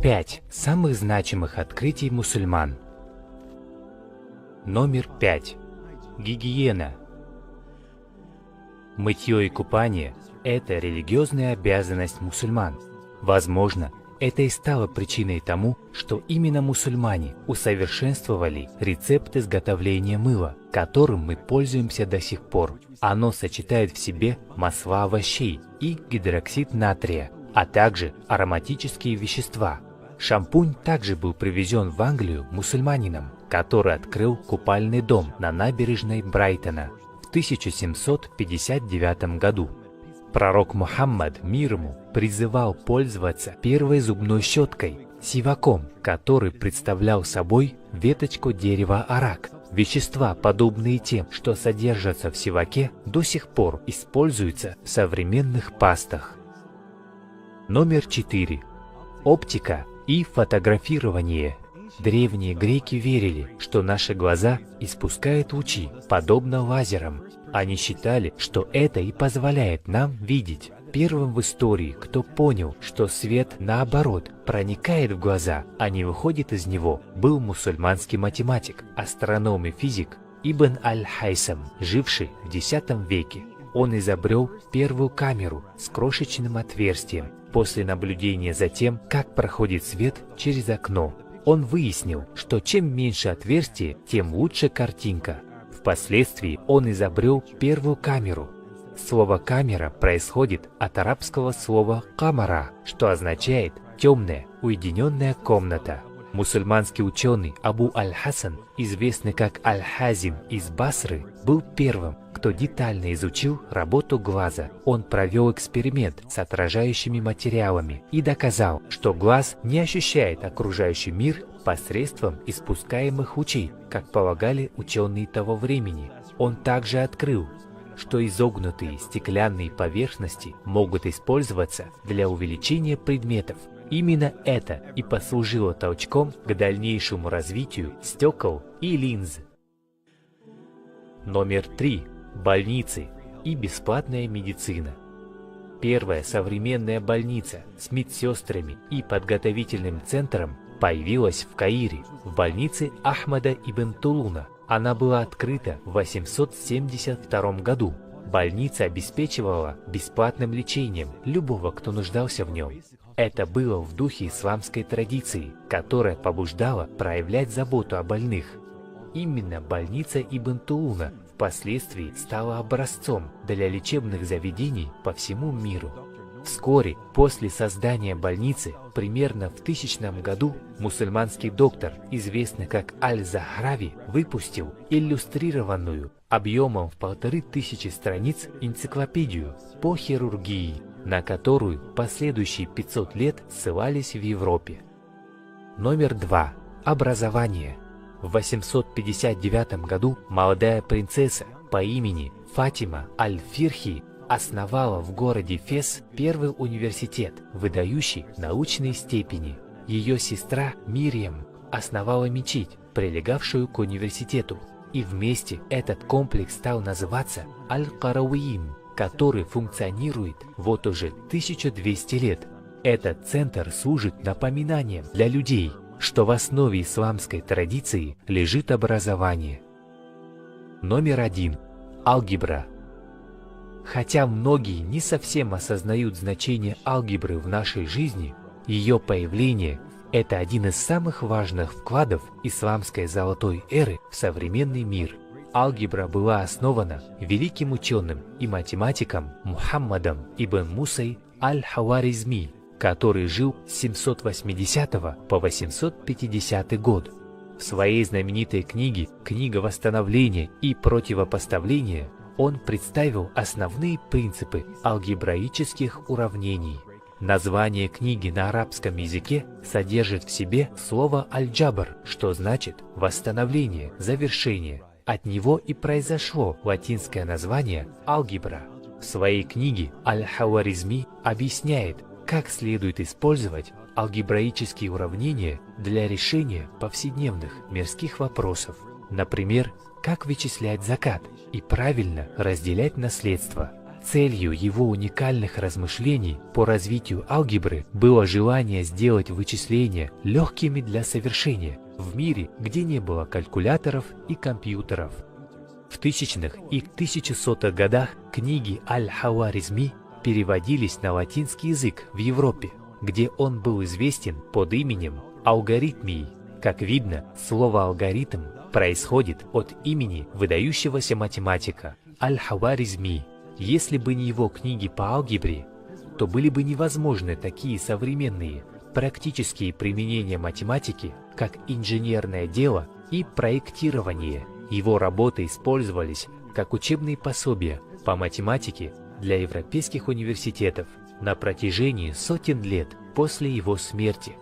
5 самых значимых открытий мусульман. Номер 5. Гигиена. Мытье и купание – это религиозная обязанность мусульман. Возможно, это и стало причиной тому, что именно мусульмане усовершенствовали рецепт изготовления мыла, которым мы пользуемся до сих пор. Оно сочетает в себе масла овощей и гидроксид натрия, а также ароматические вещества. Шампунь также был привезен в Англию мусульманином, который открыл купальный дом на набережной Брайтона в 1759 году. Пророк Мухаммад, мир ему, призывал пользоваться первой зубной щеткой – сиваком, который представлял собой веточку дерева арак. Вещества, подобные тем, что содержатся в сиваке, до сих пор используются в современных пастах. Номер 4. Оптика и фотографирование. Древние греки верили, что наши глаза испускают лучи, подобно лазерам. Они считали, что это и позволяет нам видеть. Первым в истории, кто понял, что свет, наоборот, проникает в глаза, а не выходит из него, был мусульманский математик, астроном и физик Ибн аль-Хайсам, живший в X веке. Он изобрел первую камеру с крошечным отверстием. После наблюдения за тем, как проходит свет через окно, он выяснил, что чем меньше отверстие, тем лучше картинка. Впоследствии он изобрел первую камеру. Слово «камера» происходит от арабского слова «камара», что означает «темная, уединенная комната». Мусульманский ученый Абу аль-Хасан, известный как Аль-Хазим из Басры, был первым, кто детально изучил работу глаза. Он провел эксперимент с отражающими материалами и доказал, что глаз не ощущает окружающий мир посредством испускаемых лучей, как полагали ученые того времени. Он также открыл, что изогнутые стеклянные поверхности могут использоваться для увеличения предметов. Именно это и послужило толчком к дальнейшему развитию стекол и линз. Номер 3. Больницы и бесплатная медицина. Первая современная больница с медсестрами и подготовительным центром появилась в Каире, в больнице Ахмада ибн Тулуна. Она была открыта в 872 году. Больница обеспечивала бесплатным лечением любого, кто нуждался в нем. Это было в духе исламской традиции, которая побуждала проявлять заботу о больных. Именно больница Ибн Тулуна впоследствии стала образцом для лечебных заведений по всему миру. Вскоре после создания больницы, примерно в 1000 году, мусульманский доктор, известный как Аль-Захрави, выпустил иллюстрированную объемом в 1500 страниц энциклопедию по хирургии, на которую последующие 500 лет ссылались в Европе. Номер 2. Образование. В 859 году молодая принцесса по имени Фатима Аль-Фирхи основала в городе Фес первый университет, выдающий научные степени. Ее сестра Мирьям основала мечеть, прилегавшую к университету. И вместе этот комплекс стал называться Аль-Карауиин, который функционирует вот уже 1200 лет. Этот центр служит напоминанием для людей, что в основе исламской традиции лежит образование. Номер 1. Алгебра. Хотя многие не совсем осознают значение алгебры в нашей жизни, ее появление – это один из самых важных вкладов исламской золотой эры в современный мир. Алгебра была основана великим ученым и математиком Мухаммадом ибн Мусой аль-Хаваризми, который жил с 780 по 850 год. В своей знаменитой книге «Книга восстановления и противопоставления» он представил основные принципы алгебраических уравнений. Название книги на арабском языке содержит в себе слово «аль-джабр», что значит «восстановление», «завершение». От него и произошло латинское название «алгебра». В своей книге Аль-Хаваризми объясняет, как следует использовать алгебраические уравнения для решения повседневных мирских вопросов. Например, как вычислять закат и правильно разделять наследство. Целью его уникальных размышлений по развитию алгебры было желание сделать вычисления легкими для совершения в мире, где не было калькуляторов и компьютеров. В 1000-х и 1100-х годах книги Аль-Хаваризми переводились на латинский язык в Европе, где он был известен под именем алгоритмии. Как видно, слово «алгоритм» происходит от имени выдающегося математика Аль-Хаваризми. Если бы не его книги по алгебре, то были бы невозможны такие современные практические применения математики, как инженерное дело и проектирование. Его работы использовались как учебные пособия по математике для европейских университетов на протяжении сотен лет после его смерти.